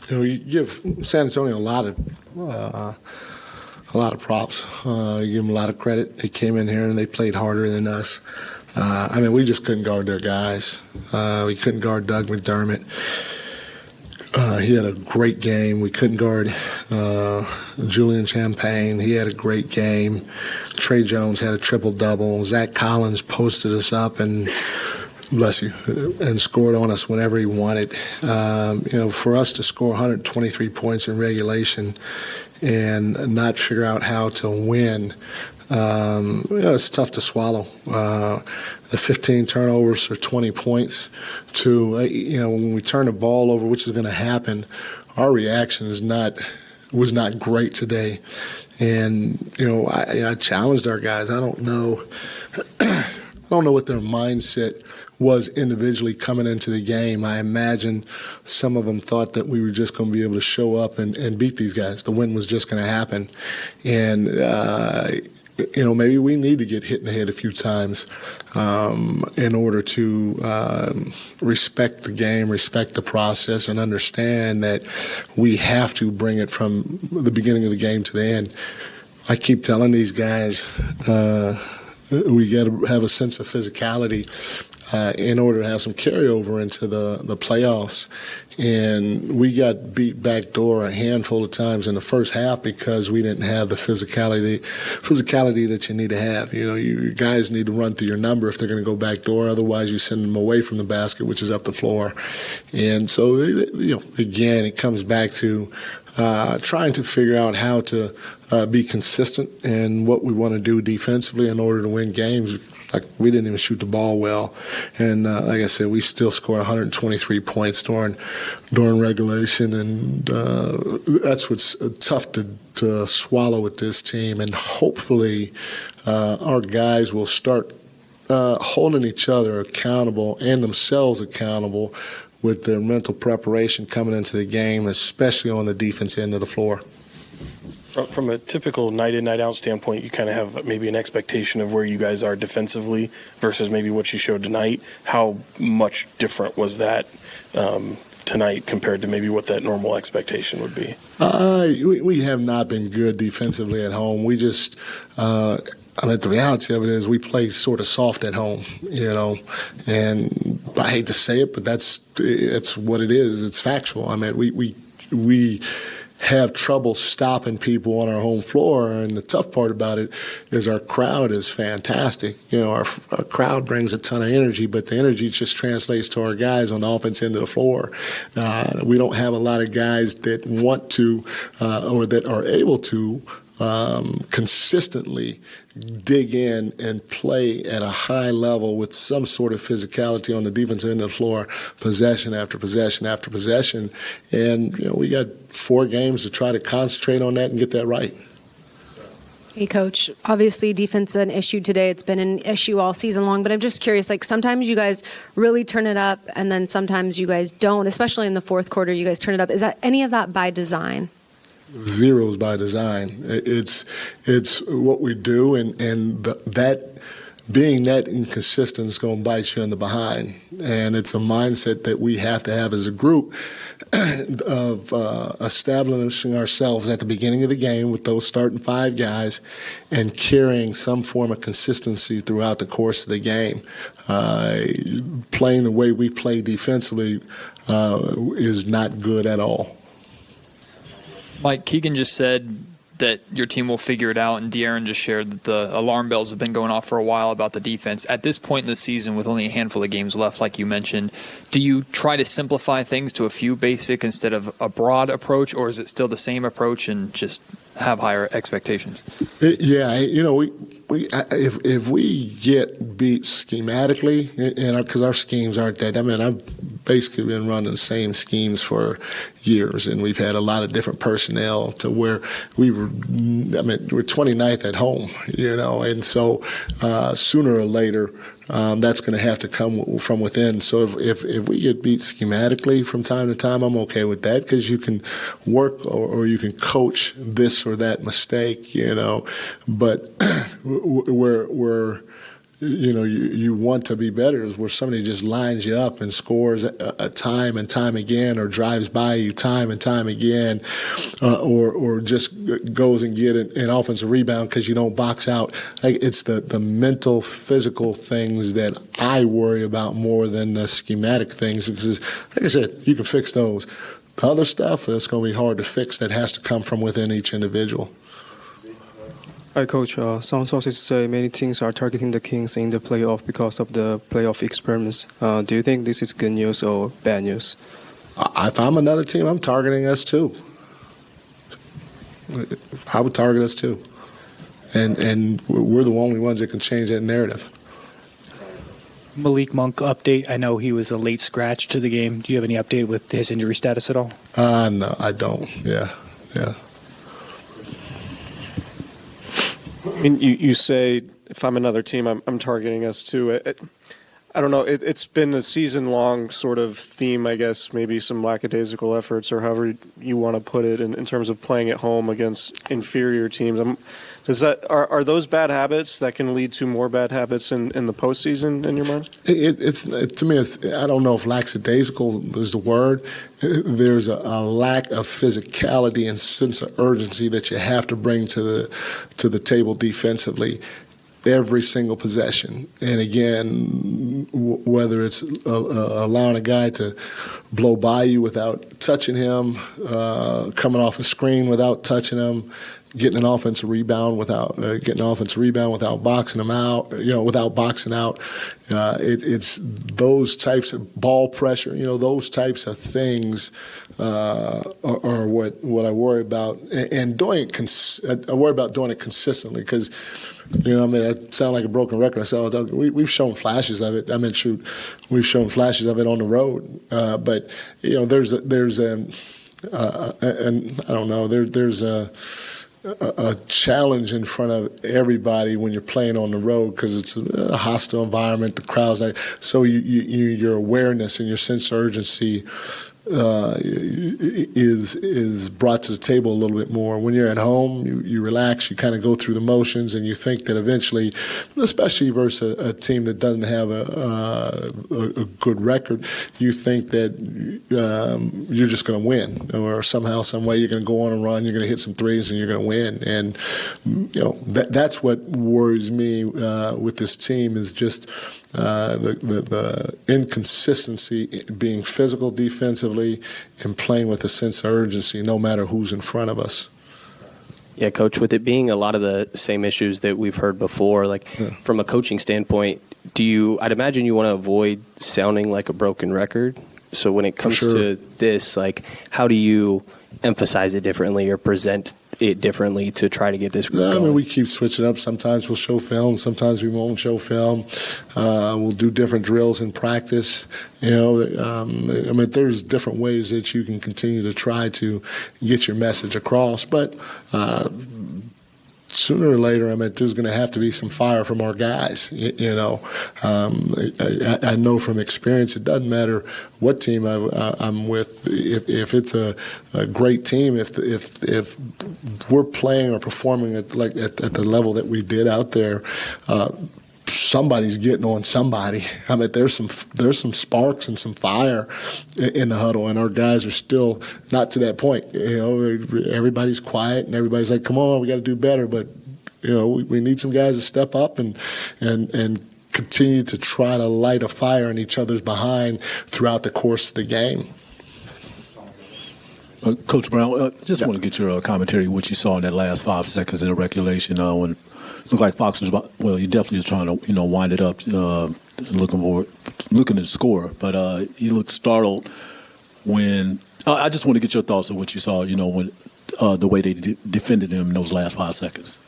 You give San Antonio a lot of props. You give them a lot of credit. They came in here and they played harder than us. We just couldn't guard their guys. We couldn't guard Doug McDermott. He had a great game. We couldn't guard Julian Champagne. He had a great game. Trey Jones had a triple-double. Zach Collins posted us up and, bless you, and scored on us whenever he wanted. For us to score 123 points in regulation and not figure out how to win, it's tough to swallow. The 15 turnovers or 20 points to, when we turn the ball over, which is going to happen, our reaction was not great today. And, I challenged our guys. I don't know what their mindset was individually coming into the game. I imagine some of them thought that we were just going to be able to show up and beat these guys. The win was just going to happen. And, maybe we need to get hit in the head a few times in order to respect the game, respect the process, and understand that we have to bring it from the beginning of the game to the end. I keep telling these guys we got to have a sense of physicality in order to have some carryover into the playoffs. And we got beat backdoor a handful of times in the first half because we didn't have the physicality that you need to have. Your guys need to run through your number if they're going to go backdoor. Otherwise, you send them away from the basket, which is up the floor. And so, again, it comes back to trying to figure out how to be consistent in what we want to do defensively in order to win games. Like, we didn't even shoot the ball well. And like I said, we still scored 123 points during regulation. And that's what's tough to swallow with this team. And hopefully our guys will start holding each other accountable and themselves accountable with their mental preparation coming into the game, especially on the defense end of the floor. From a typical night-in, night-out standpoint, you kind of have maybe an expectation of where you guys are defensively versus maybe what you showed tonight. How much different was that tonight compared to maybe what that normal expectation would be? We have not been good defensively at home. We just the reality of it is we play sort of soft at home, and I hate to say it, but that's what it is. It's factual. We have trouble stopping people on our home floor, and the tough part about it is our crowd is fantastic. Our crowd brings a ton of energy, but the energy just translates to our guys on the offense end of the floor. We don't have a lot of guys that want to or that are able to consistently dig in and play at a high level with some sort of physicality on the defensive end of the floor, possession after possession after possession. And, we got 4 games to try to concentrate on that and get that right. Hey, Coach, obviously defense is an issue today. It's been an issue all season long, but I'm just curious, sometimes you guys really turn it up and then sometimes you guys don't, especially in the fourth quarter, you guys turn it up. Is that any of that by design? Zeros by design. It's what we do, and that being that inconsistent is going to bite you in the behind. And it's a mindset that we have to have as a group of establishing ourselves at the beginning of the game with those starting 5 guys and carrying some form of consistency throughout the course of the game. Playing the way we play defensively is not good at all. Mike, Keegan just said that your team will figure it out, and De'Aaron just shared that the alarm bells have been going off for a while about the defense. At this point in the season, with only a handful of games left, like you mentioned, do you try to simplify things to a few basic instead of a broad approach, or is it still the same approach and just have higher expectations? If we get beat schematically, because our schemes aren't that. I've basically been running the same schemes for years, and we've had a lot of different personnel to where we're 29th at home, and so sooner or later that's going to have to come from within. So if we get beat schematically from time to time, I'm okay with that because you can work or you can coach this or that mistake, But we're you want to be better is where somebody just lines you up and scores a time and time again, or drives by you time and time again, or just goes and get an offensive rebound because you don't box out. Like, it's the mental, physical things that I worry about more than the schematic things, because, like I said, you can fix those. The other stuff, that's going to be hard to fix. That has to come from within each individual. Hi, Coach. Some sources say many teams are targeting the Kings in the playoff because of the playoff experiments. Do you think this is good news or bad news? If I'm another team, I'm targeting us too. I would target us too. And we're the only ones that can change that narrative. Malik Monk update. I know he was a late scratch to the game. Do you have any update with his injury status at all? No, I don't. Yeah. I mean, you say, if I'm another team, I'm targeting us too. I don't know. It's been a season-long sort of theme, I guess, maybe some lackadaisical efforts, or however you want to put it, in terms of playing at home against inferior teams. Are those bad habits that can lead to more bad habits in the postseason, in your mind? To me, I don't know if lackadaisical is the word. There's a lack of physicality and sense of urgency that you have to bring to the table defensively every single possession. And again, whether it's allowing a guy to blow by you without touching him, coming off a screen without touching him, getting an offensive rebound without boxing him out, without boxing out. It's those types of ball pressure, those types of things are what I worry about, and I worry about doing it consistently, because I sound like a broken record. I said, we've shown flashes of it. We've shown flashes of it on the road, but there's a challenge in front of everybody when you're playing on the road, because it's a hostile environment. The crowd's like, so your awareness and your sense of urgency is brought to the table a little bit more. When you're at home, you relax, you kind of go through the motions, and you think that eventually, especially versus a team that doesn't have a good record, you think that you're just going to win, or somehow, some way you're going to go on a run, you're going to hit some threes, and you're going to win. And that's what worries me with this team, is just the inconsistency, being physical defensively and playing with a sense of urgency no matter who's in front of us. Yeah, Coach, with it being a lot of the same issues that we've heard before, from a coaching standpoint, I'd imagine you want to avoid sounding like a broken record. So when it comes to this, how do you emphasize it differently or present it differently to try to get this group going? We keep switching up. Sometimes we'll show film. Sometimes we won't show film. We'll do different drills in practice. There's different ways that you can continue to try to get your message across. But sooner or later, there's going to have to be some fire from our guys. I know from experience, it doesn't matter what team I'm with. If it's a great team, if we're playing or performing at the level that we did out there, somebody's getting on somebody. There's some sparks and some fire in the huddle, and our guys are still not to that point. Everybody's quiet, and everybody's like, "Come on, we got to do better." But we need some guys to step up and continue to try to light a fire in each other's behind throughout the course of the game. Coach Brown, want to get your commentary what you saw in that last 5 seconds in the regulation when it looked like Fox was he definitely was trying to wind it up, looking to score, but he looked startled when I just want to get your thoughts on what you saw, when the way they defended him in those last 5 seconds.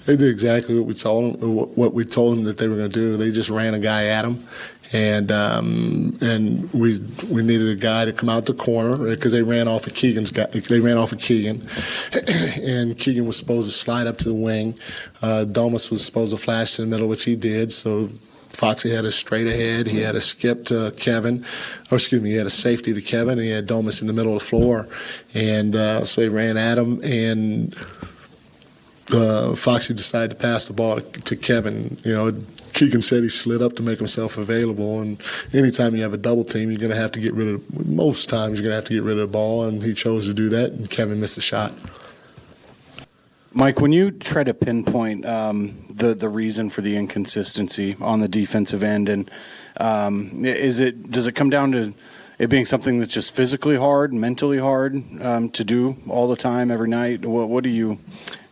They did exactly what we told them that they were going to do. They just ran a guy at him, and we needed a guy to come out the corner because they ran off of Keegan's guy. They ran off of Keegan, and Keegan was supposed to slide up to the wing. Domas was supposed to flash to the middle, which he did. So Foxy had a straight ahead. He had a skip to Kevin. He had a safety to Kevin. And he had Domas in the middle of the floor, and so they ran at him, and Foxy decided to pass the ball to Kevin. Keegan said, he slid up to make himself available. And anytime you have a double team, you're going to have to get rid of. Most times, you're going to have to get rid of the ball, and he chose to do that. And Kevin missed a shot. Mike, when you try to pinpoint the reason for the inconsistency on the defensive end, and does it come down to it being something that's just physically hard, mentally hard to do all the time, every night? Where do you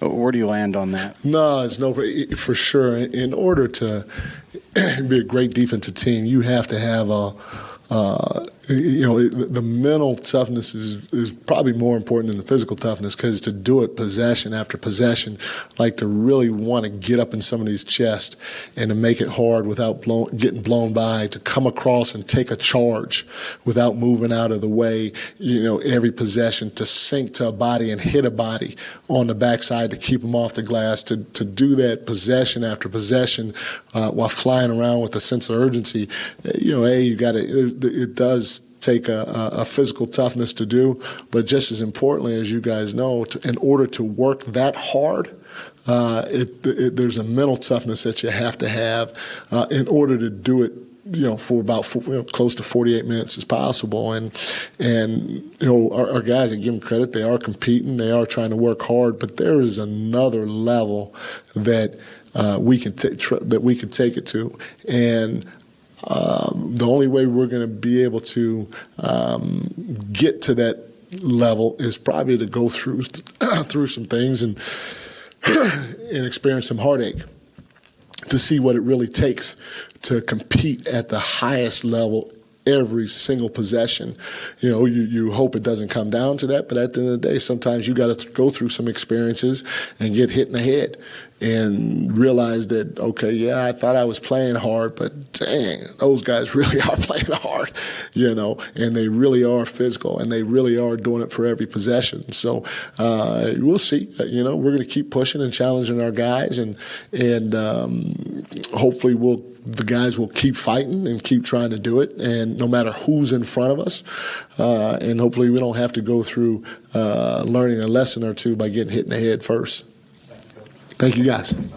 land on that? No, it's no, for sure. In order to be a great defensive team, you have to have the mental toughness is probably more important than the physical toughness, because to do it possession after possession, like to really want to get up in somebody's chest and to make it hard without getting blown by, to come across and take a charge without moving out of the way, every possession, to sink to a body and hit a body on the backside to keep them off the glass, to do that possession after possession while flying around with a sense of urgency. You got to. It does take a physical toughness to do, but just as importantly, as you guys know, in order to work that hard, there's a mental toughness that you have to have in order to do it. For about close to 48 minutes as possible, and our guys, I give them credit, they are competing, they are trying to work hard, but there is another level that we can take it to, and the only way we're going to be able to get to that level is probably to go through some things and experience some heartache to see what it really takes to compete at the highest level every single possession. You hope it doesn't come down to that, but at the end of the day, sometimes you got to go through some experiences and get hit in the head and realize that, okay, yeah, I thought I was playing hard, but dang, those guys really are playing hard, and they really are physical, and they really are doing it for every possession. So we'll see. We're going to keep pushing and challenging our guys, and hopefully the guys will keep fighting and keep trying to do it, and no matter who's in front of us, and hopefully we don't have to go through learning a lesson or two by getting hit in the head first. Thank you, guys.